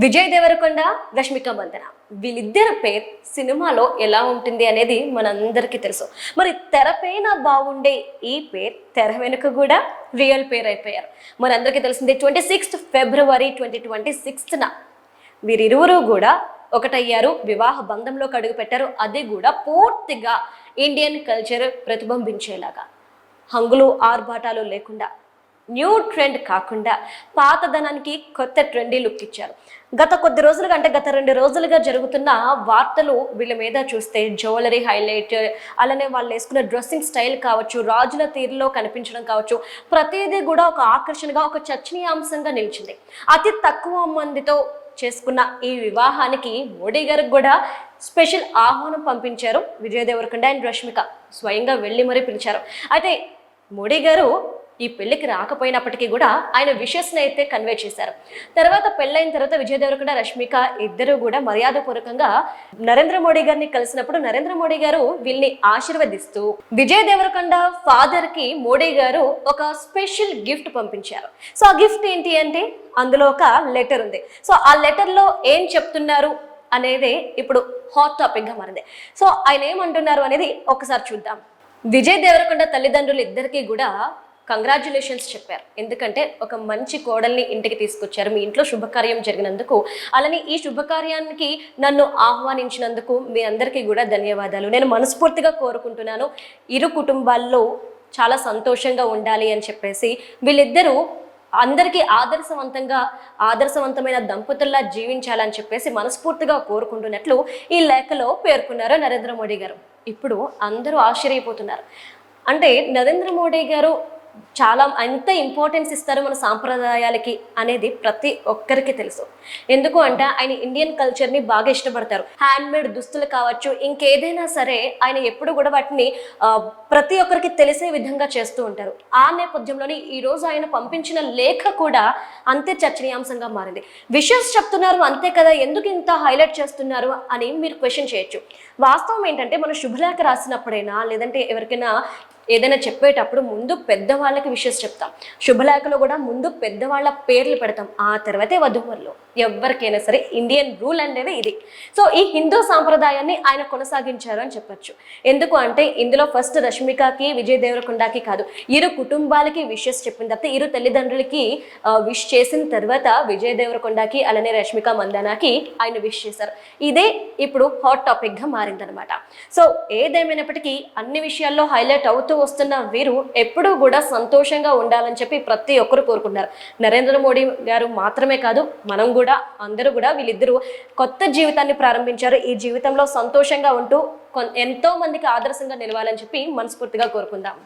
విజయ్ దేవరకొండ, రష్మిక మందన వీళ్ళిద్దరి పేరు సినిమాలో ఎలా ఉంటుంది అనేది మనందరికీ తెలుసు. మరి తెరపైన బాగుండే ఈ పేరు తెర వెనుక కూడా రియల్ పేరు అయిపోయారు. మనందరికీ తెలిసిందే 26 ఫిబ్రవరి 2026న వీరిరువురు కూడా ఒకటయ్యారు, వివాహ బంధంలోకి అడుగు పెట్టారు. అది కూడా పూర్తిగా ఇండియన్ కల్చర్ ప్రతిబింబించేలాగా, హంగులు ఆర్భాటాలు లేకుండా, న్యూ ట్రెండ్ కాకుండా పాతదనానికి కొత్త ట్రెండీ లుక్ ఇచ్చారు. గత కొద్ది రోజులుగా అంటే గత 2 రోజులుగా జరుగుతున్న వార్తలు వీళ్ళ మీద చూస్తే జ్యువెలరీ హైలైట్, అలానే వాళ్ళు వేసుకున్న డ్రెస్సింగ్ స్టైల్ కావచ్చు, రాజుల తీరులో కనిపించడం కావచ్చు, ప్రతిదీ కూడా ఒక ఆకర్షణగా, ఒక చర్చనీయాంశంగా నిలిచింది. అతి తక్కువ మందితో చేసుకున్న ఈ వివాహానికి మోడీ గారికి కూడా స్పెషల్ ఆహ్వానం పంపించారు విజయ్ దేవరకొండ అండ్ రష్మిక. స్వయంగా వెళ్ళి మరీ పిలిచారు. అయితే మోడీ గారు ఈ పెళ్లికి రాకపోయినప్పటికీ కూడా ఆయన విషెస్ని అయితే కన్వే చేశారు. తర్వాత పెళ్ళైన తర్వాత విజయ్ దేవరకొండ, రష్మిక ఇద్దరు కూడా మర్యాదపూర్వకంగా నరేంద్ర మోడీ గారిని కలిసినప్పుడు నరేంద్ర మోడీ గారు వీళ్ళని ఆశీర్వదిస్తూ విజయ్ దేవరకొండ ఫాదర్ కి మోడీ గారు ఒక స్పెషల్ గిఫ్ట్ పంపించారు. సో ఆ గిఫ్ట్ ఏంటి అంటే అందులో ఒక లెటర్ ఉంది. సో ఆ లెటర్ లో ఏం చెప్తున్నారు అనేది ఇప్పుడు హాట్ టాపిక్ గా మారింది. సో ఆయన ఏమంటున్నారు అనేది ఒకసారి చూద్దాం. విజయ్ దేవరకొండ తల్లిదండ్రులు ఇద్దరికి కూడా కంగ్రాచ్యులేషన్స్ చెప్పారు. ఎందుకంటే ఒక మంచి కోడల్ని ఇంటికి తీసుకొచ్చారు, మీ ఇంట్లో శుభకార్యం జరిగినందుకు, అలానే ఈ శుభకార్యానికి నన్ను ఆహ్వానించినందుకు మీ అందరికీ కూడా ధన్యవాదాలు. నేను మనస్ఫూర్తిగా కోరుకుంటున్నాను ఇరు కుటుంబాల్లో చాలా సంతోషంగా ఉండాలి అని చెప్పేసి, వీళ్ళిద్దరూ అందరికీ ఆదర్శవంతమైన దంపతుల్లా జీవించాలని చెప్పేసి మనస్ఫూర్తిగా కోరుకుంటున్నట్లు ఈ లేఖలో పేర్కొన్నారు నరేంద్ర మోడీ గారు. ఇప్పుడు అందరూ ఆశ్చర్యపోతున్నారు. అంటే నరేంద్ర మోడీ గారు చాలా ఎంత ఇంపార్టెన్స్ ఇస్తారు మన సాంప్రదాయాలకి అనేది ప్రతి ఒక్కరికి తెలుసు. ఎందుకు అంటే ఆయన ఇండియన్ కల్చర్ని బాగా ఇష్టపడతారు. హ్యాండ్మేడ్ దుస్తులు కావచ్చు, ఇంకేదైనా సరే ఆయన ఎప్పుడు కూడా వాటిని ప్రతి ఒక్కరికి తెలిసే విధంగా చేస్తూ ఉంటారు. ఆ నేపథ్యంలోని ఈరోజు ఆయన పంపించిన లేఖ కూడా అంతే చర్చనీయాంశంగా మారింది. విషెస్ చెప్తున్నారు అంతే కదా, ఎందుకు ఇంత హైలైట్ చేస్తున్నారు అని మీరు క్వశ్చన్ చేయొచ్చు. వాస్తవం ఏంటంటే మనం శుభలేఖ రాసినప్పుడైనా లేదంటే ఎవరికైనా ఏదైనా చెప్పేటప్పుడు ముందు పెద్దవాళ్ళకి విషెస్ చెప్తాం. శుభలేఖలో కూడా ముందు పెద్దవాళ్ళ పేర్లు పెడతాం, ఆ తర్వాతే వధువులు. ఎవరికైనా సరే ఇండియన్ రూల్ అనేది ఇది. సో ఈ హిందూ సాంప్రదాయాన్ని ఆయన కొనసాగించారు అని చెప్పొచ్చు. ఎందుకు అంటే ఇందులో ఫస్ట్ రష్మికకి, విజయ్ దేవరకొండకి కాదు, ఇరు కుటుంబాలకి విషెస్ చెప్పిన తర్వాత, ఇరు తల్లిదండ్రులకి విష్ చేసిన తర్వాత విజయ్ దేవరకొండకి అలానే రష్మిక మందనాకి ఆయన విష్ చేశారు. ఇదే ఇప్పుడు హాట్ టాపిక్ గా మారిందనమాట. సో ఏదేమైనప్పటికీ అన్ని విషయాల్లో హైలైట్ అవుతూ వస్తున్న వీరు ఎప్పుడూ కూడా సంతోషంగా ఉండాలని చెప్పి ప్రతి ఒక్కరు కోరుకుంటున్నారు. నరేంద్ర మోడీ గారు మాత్రమే కాదు, మనం కూడా, అందరూ కూడా వీళ్ళిద్దరూ కొత్త జీవితాన్ని ప్రారంభించారు. ఈ జీవితంలో సంతోషంగా ఉంటూ ఎంతో మందికి ఆదర్శంగా నిలవాలని చెప్పి మనస్ఫూర్తిగా కోరుకుందాం.